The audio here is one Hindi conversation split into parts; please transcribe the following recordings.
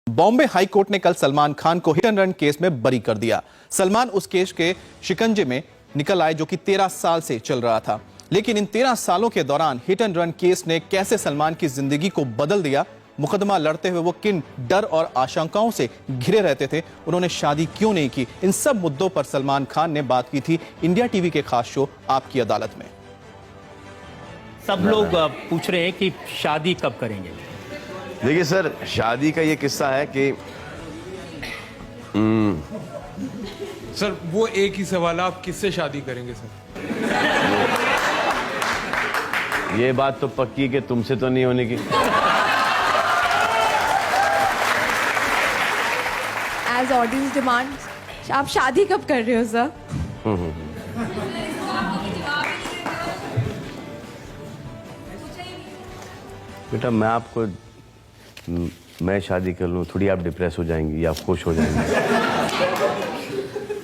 बॉम्बे हाई कोर्ट ने कल सलमान खान को हिट एंड रन केस में बरी कर दिया। सलमान उस केस के शिकंजे में निकल आए जो कि 13 साल से चल रहा था। लेकिन इन 13 सालों के दौरान हिट एंड रन केस ने कैसे सलमान की जिंदगी को बदल दिया, मुकदमा लड़ते हुए वो किन डर और आशंकाओं से घिरे रहते थे, उन्होंने शादी क्यों नहीं की, इन सब मुद्दों पर सलमान खान ने बात की थी इंडिया टीवी के खास शो आपकी अदालत में। सब लोग पूछ रहे हैं कि शादी कब करेंगे। देखिए सर, शादी का ये किस्सा है कि सर वो एक ही सवाल है, आप किससे शादी करेंगे सर? ये बात तो पक्की कि तुमसे तो नहीं होने की। एज ऑडियंस डिमांड, आप शादी कब कर रहे हो सर? बेटा मैं शादी कर लूं, थोड़ी आप डिप्रेस हो जाएंगी या खुश हो जाएंगी,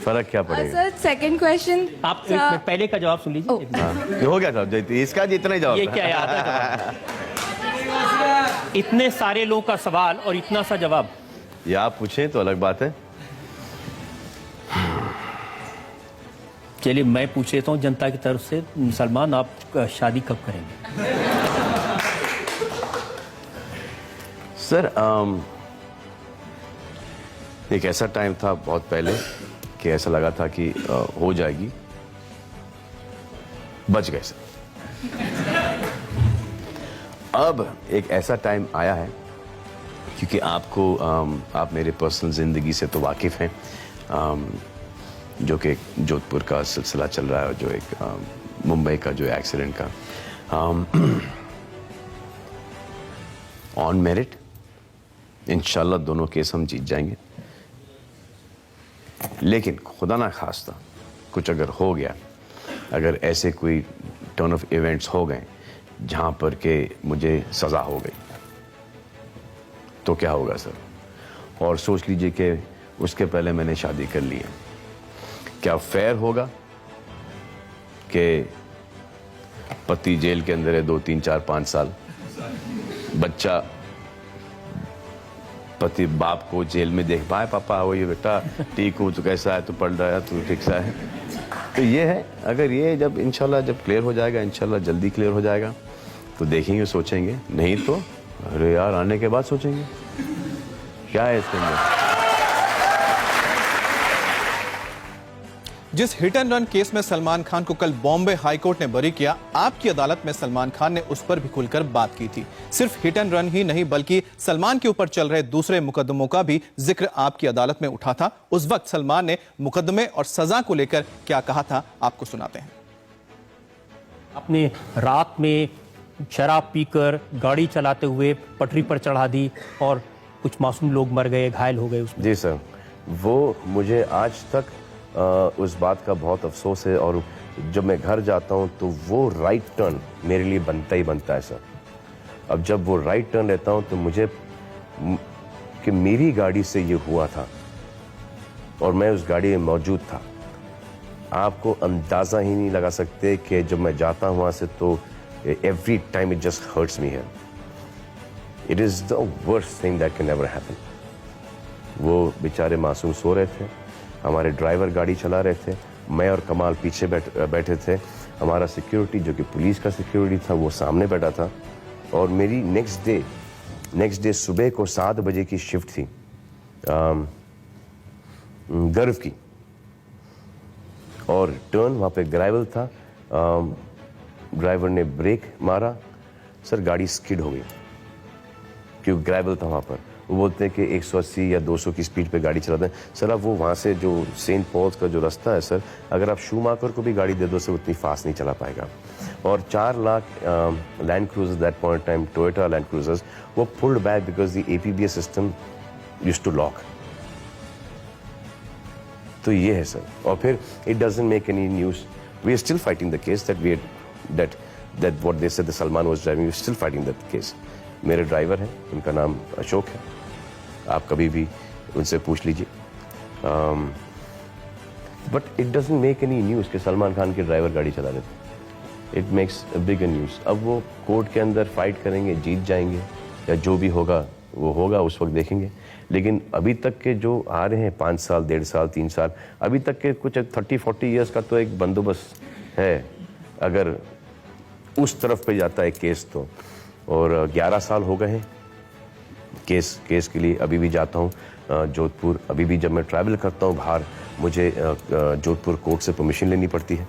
फर्क क्या पड़ेगा? सर सेकंड क्वेश्चन, आप एक मिनट पहले का जवाब सुन लीजिए। हाँ, ये हो गया साहब, इसका जितना ही जवाब ये था। क्या याद है? इतने सारे लोगों का सवाल और इतना सा जवाब। ये आप पूछें तो अलग बात है। चलिए मैं पूछ लेता हूँ जनता की तरफ से, सलमान आप शादी कब करेंगे? सर एक ऐसा टाइम था बहुत पहले कि ऐसा लगा था कि हो जाएगी, बच गए सर। अब एक ऐसा टाइम आया है क्योंकि आप मेरे पर्सनल जिंदगी से तो वाकिफ हैं, जो कि जोधपुर का सिलसिला चल रहा है, जो एक मुंबई का जो एक्सीडेंट का ऑन मेरिट इंशाल्लाह दोनों केस हम जीत जाएंगे। लेकिन खुदा ना खास्ता कुछ अगर हो गया, अगर ऐसे कोई टर्न ऑफ इवेंट्स हो गए जहां पर के मुझे सजा हो गई, तो क्या होगा सर? और सोच लीजिए कि उसके पहले मैंने शादी कर ली है, क्या फेयर होगा कि पति जेल के अंदर है 2, 3, 4, 5 साल, बच्चा पति बाप को जेल में देख पाए, पापा हो ये बेटा ठीक हूँ, तू कैसा है, तू पढ़ रहा है, तू ठीक सा है। तो ये है, अगर ये जब इंशाल्लाह जब क्लियर हो जाएगा, इंशाल्लाह जल्दी क्लियर हो जाएगा, तो देखेंगे, सोचेंगे, नहीं तो अरे यार आने के बाद सोचेंगे क्या है इसके अंदर। जिस हिट एंड रन केस में सलमान खान को कल बॉम्बे हाई कोर्ट ने बरी किया, आपकी अदालत में सलमान खान ने उस पर भी खुलकर बात की थी। सिर्फ हिट एंड रन ही नहीं बल्कि सलमान के ऊपर चल रहे दूसरे मुकदमों का भी जिक्र आपकी अदालत में उठा था। उस वक्त सलमान ने मुकदमे और सजा को लेकर क्या कहा था, आपको सुनाते हैं। आपने रात में शराब पीकर गाड़ी चलाते हुए पटरी पर चढ़ा दी और कुछ मासूम लोग मर गए, घायल हो गए उसमें। जी सर, वो मुझे आज तक उस बात का बहुत अफसोस है, और जब मैं घर जाता हूं तो वो राइट टर्न मेरे लिए बनता ही बनता है सर। अब जब वो राइट टर्न लेता हूं तो मुझे कि मेरी गाड़ी से ये हुआ था और मैं उस गाड़ी में मौजूद था, आपको अंदाजा ही नहीं लगा सकते कि जब मैं जाता हूं वहां से तो every time it just hurts me here. It is the worst thing that can ever happen. वो बेचारे मासूम सो रहे थे, हमारे ड्राइवर गाड़ी चला रहे थे, मैं और कमाल पीछे बैठे थे, हमारा सिक्योरिटी जो कि पुलिस का सिक्योरिटी था वो सामने बैठा था, और मेरी नेक्स्ट डे सुबह को 7 बजे की शिफ्ट थी गर्व की, और टर्न वहाँ पे ग्रेवल था, ड्राइवर ने ब्रेक मारा सर, गाड़ी स्किड हो गई क्योंकि ग्रेवल था वहाँ पर। वो बोलते हैं कि 180 या 200 की स्पीड पे गाड़ी चलाते हैं सर। अब वो वहाँ से जो सेंट पॉल्स का जो रास्ता है सर, अगर आप शूमाकर को भी गाड़ी दे दो सर, उतनी फास्ट नहीं चला पाएगा। और 4 lakh land cruisers that point time, Toyota land cruisers, वो pulled back because the APBS system used to lock. तो ये है सर, और फिर it doesn't make any news. We are still fighting the case that what they said the Salman was driving, we are still fighting that case. मेरे ड्राइवर हैं, उनका नाम अशोक है, आप कभी भी उनसे पूछ लीजिए। But it doesn't make any news कि सलमान खान के ड्राइवर गाड़ी चला रहे थे। It makes a bigger news. अब वो कोर्ट के अंदर फाइट करेंगे, जीत जाएंगे, या जो भी होगा वो होगा, उस वक्त देखेंगे। लेकिन अभी तक के जो आ रहे हैं 5 साल, 1.5 साल, 3 साल, अभी तक के कुछ 30-40 ईयर्स का तो एक बंदोबस्त है अगर उस तरफ पे जाता है केस तो। और 11 साल हो गए हैं केस के लिए। अभी भी जाता हूँ जोधपुर, अभी भी जब मैं ट्रैवल करता हूँ बाहर, मुझे जोधपुर कोर्ट से परमिशन लेनी पड़ती है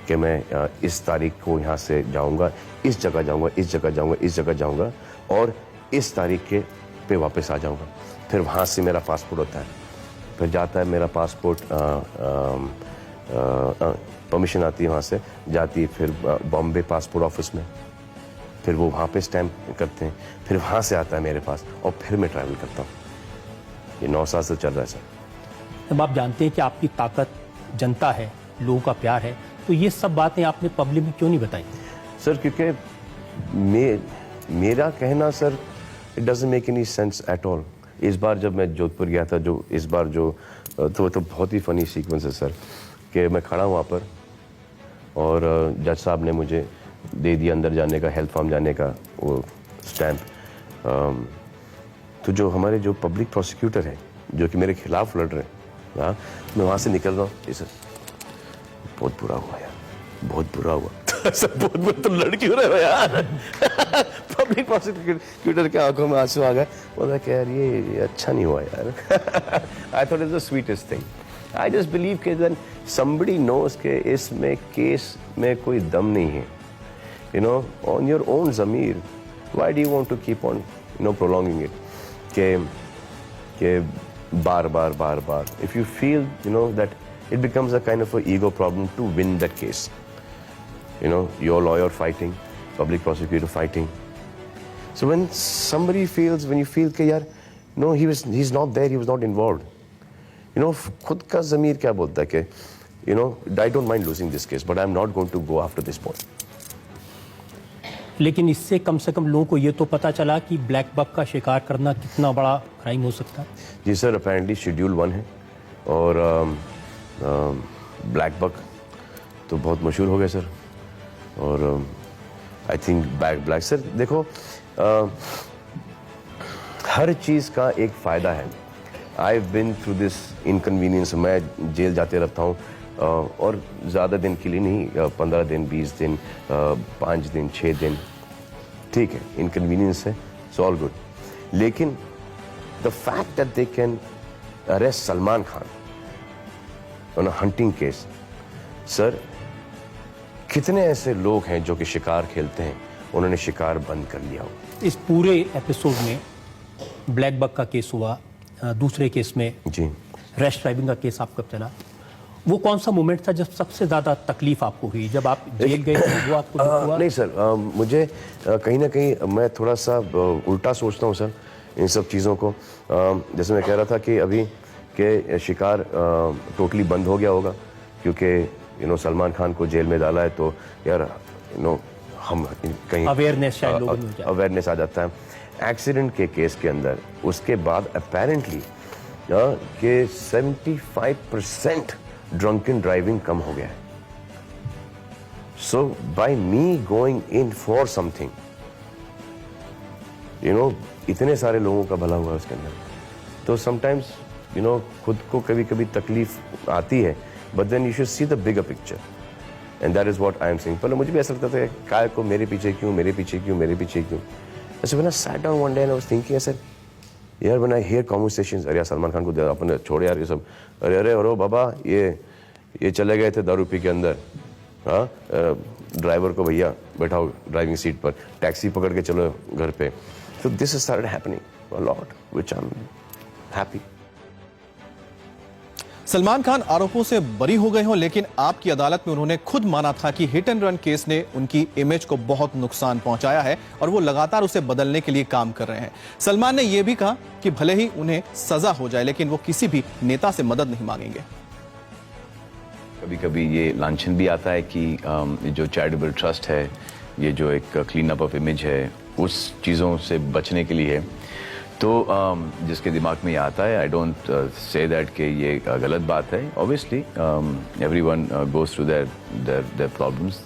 कि मैं इस तारीख को यहाँ से जाऊँगा, इस जगह जाऊँगा, इस जगह जाऊँगा, इस जगह जाऊँगा और इस तारीख के पे वापस आ जाऊँगा। फिर वहाँ से मेरा पासपोर्ट होता है, फिर जाता है मेरा पासपोर्ट, परमिशन आती है वहाँ से, जाती है फिर बॉम्बे पासपोर्ट ऑफिस में, फिर वो वहाँ पे स्टैम्प करते हैं, फिर वहाँ से आता है मेरे पास और फिर मैं ट्रैवल करता हूँ। ये 9 साल से चल रहा है सर। जब आप जानते हैं कि आपकी ताकत जनता है, लोगों का प्यार है, तो ये सब बातें आपने पब्लिक में क्यों नहीं बताई? सर क्योंकि मेरा कहना sir, it doesn't make any sense at all. इस बार जब मैं जोधपुर गया था, जो इस बार जो तो बहुत ही फनी सीक्वेंस है सर, कि मैं खड़ा हूँ वहाँ पर और जज साहब ने मुझे दे दिया अंदर जाने का, हेल्थ फार्म जाने का वो स्टैम्प। तो जो हमारे जो पब्लिक प्रोसिक्यूटर हैं जो कि मेरे खिलाफ लड़ रहे हैं, हाँ, मैं वहाँ से निकल रहा हूँ, ये सर बहुत बुरा हुआ यार, बहुत बुरा हुआ सर, बहुत बुरा। तो लड़ क्यों रहे हो यार? पब्लिक प्रोसिक्यूटर के आंखों में आंसू आ गए, बोला कि यार ये अच्छा नहीं हुआ यार। I thought it's the sweetest thing. I just believe कि व्हेन समबडी नोज के इसमें केस में कोई दम नहीं है, you know, on your own Zamir, why do you want to keep on, you know, prolonging it? कि बार. If you feel, you know, that it becomes a kind of a ego problem to win that case. You know, your lawyer fighting, public prosecutor fighting. So when somebody feels, when you feel कि यार, no, he's not there, he was not involved. You know, खुद का ज़मीर क्या बोलता है कि, you know, I don't mind losing this case, but I'm not going to go after this point. लेकिन इससे कम से कम लोगों को ये तो पता चला कि ब्लैक बक का शिकार करना कितना बड़ा क्राइम हो सकता है। जी सर, अपेरेंटली शेड्यूल 1 है और ब्लैक बक तो बहुत मशहूर हो गया सर। और आई थिंक ब्लैक सर देखो, हर चीज़ का एक फ़ायदा है। आई बिन थ्रू दिस इनकन्वीनियंस। मैं जेल जाते रहता हूँ और ज़्यादा दिन के लिए नहीं, 15 दिन, 20 दिन, 5 दिन, 6 दिन, ठीक है, इनकन्वीनियंस है, इट्स ऑल गुड। लेकिन the fact that they can arrest Salman Khan on a hunting case, sir कितने ऐसे लोग हैं जो कि शिकार खेलते हैं, उन्होंने शिकार बंद कर लिया हो। इस पूरे एपिसोड में ब्लैक बक का केस हुआ, दूसरे केस में जी रैश ड्राइविंग का केस आप कब चला, वो कौन सा मोमेंट था जब सबसे ज्यादा तकलीफ आपको हुई, जब आप जेल गए थे, वो आपको हुआ? नहीं सर, मुझे कहीं ना कहीं मैं थोड़ा सा उल्टा सोचता हूँ सर इन सब चीज़ों को। जैसे मैं कह रहा था कि अभी के शिकार टोटली बंद हो गया होगा क्योंकि सलमान खान को जेल में डाला है, तो यार हम कहीं अवेयरनेस शायद लोगों में हो जाए, अवेयरनेस आ जाता है। एक्सीडेंट के केस के अंदर उसके बाद अपेरेंटली कि 75% ड्रंकन ड्राइविंग कम हो गया है। So by me going in for something, इतने सारे लोगों का भला हुआ है उसके अंदर। तो समटाइम्स खुद को कभी कभी तकलीफ आती है, but then you should see the bigger picture and that is what I am saying. पहले मुझे भी ऐसा लगता था काय को मेरे पीछे क्यों। ऐसे when I sat down one day and I was thinking, I said, यार when I hear conversations, अरे यार सलमान खान को अपन छोड़ यार ये सब, अरे बाबा ये चले गए थे दारू पी के अंदर, हाँ, ड्राइवर को भैया बैठाओ ड्राइविंग सीट पर, टैक्सी पकड़ के चलो घर पे। So this has started happening a lot, which I'm happy. Salman Khan आरोपों से बरी हो गए हों, लेकिन आपकी अदालत में उन्होंने खुद माना था कि हिट एंड रन केस ने उनकी इमेज को बहुत नुकसान पहुंचाया है और वो लगातार उसे बदलने के लिए काम कर रहे हैं। सलमान ने यह भी कहा कि भले ही उन्हें सजा हो जाए, लेकिन वो किसी भी नेता से मदद नहीं मांगेंगे। कभी कभी ये लांछन भी आता है कि जो चैरिटेबल ट्रस्ट है, ये जो एक क्लीन अप ऑफ इमेज है, उस चीज़ों से बचने के लिए, तो जिसके दिमाग में ये आता है, आई डोंट से दैट कि ये गलत बात है। Obviously everyone goes through their problems.